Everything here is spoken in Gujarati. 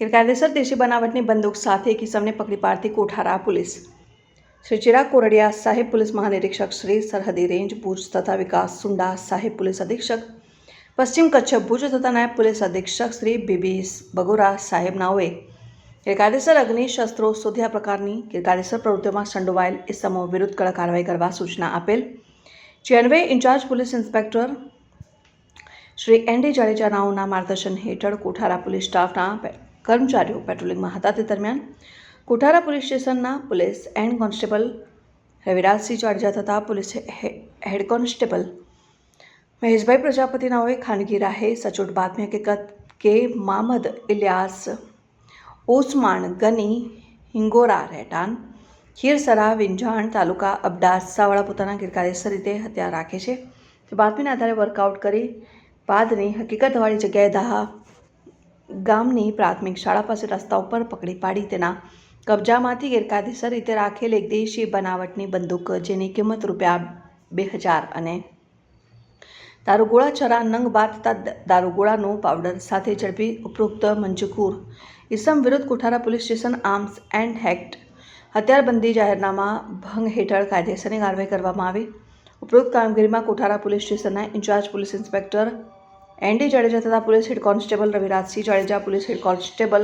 ગેરકાયદેસર દેશી બનાવટની બંદૂક સાથે એક ઇસમને પકડી પાડતી કોઠારા પોલીસ. શ્રી ચિરાગ કોરડિયા સાહેબ પોલીસ મહાનિરીક્ષક શ્રી સરહદી રેન્જ ભુજ તથા વિકાસ સુંડા સાહેબ પોલીસ અધિક્ષક પશ્ચિમ કચ્છ ભુજ તથા નાયબ પોલીસ અધિક્ષક શ્રી બીબી બગોરા સાહેબ નાઓએ ગેરકાયદેસર અગ્નિ શસ્ત્રો શોધ્યા પ્રકારની ગેરકાયદેસર પ્રવૃત્તિઓમાં સંડોવાયેલ ઇસમો વિરુદ્ધ કડક કાર્યવાહી કરવા સૂચના આપેલ. જે અન્વયે incharge police inspector Shri N D. Jadeja નાઓના માર્ગદર્શન હેઠળ કોઠારા પોલીસ સ્ટાફના કર્મચારીઓ પેટ્રોલિંગમાં હતા. તે દરમિયાન કોઠારા પોલીસ સ્ટેશનના police and constable Ravirajsinh Jadeja તથા પોલીસ હેડ કોન્સ્ટેબલ મહેશભાઈ પ્રજાપતિ નાઓએ ખાનગી રાહે સચોટ બાતમી હકીકત કે મામદ ઇલિયાસ ઓસમાણ ગની હિંગોરા રહેઠાણ ખીરસરા વિંજાણ તાલુકા અબડાસાવાળા પોતાના ગેરકાયદેસર રીતે હથિયાર રાખે છે. તે બાતમીના આધારે વર્કઆઉટ કરી બાદની હકીકતવાળી જગ્યાએ દાહા ગામની પ્રાથમિક શાળા પાસે રસ્તા ઉપર પકડી પાડી તેના કબજામાંથી ગેરકાયદેસર રીતે રાખેલ એક દેશી બનાવટની બંદૂક જેની કિંમત ₹2000 અને દારૂગોળા છરા નંગ બાદ તથા દારૂગોળાનો પાવડર સાથે ઝડપી ઉપરોક્ત મંજકૂર ઇસમ વિરુદ્ધ Kothara police station arms and act હથિયારબંધી જાહેરનામા ભંગ હેઠળ કાયદેસરની કાર્યવાહી કરવામાં આવી. ઉપરોક્ત કામગીરીમાં કોઠારા પોલીસ સ્ટેશનના incharge police inspector N D. Jadeja તથા police head constable Ravirajsinh Jadeja, police head constable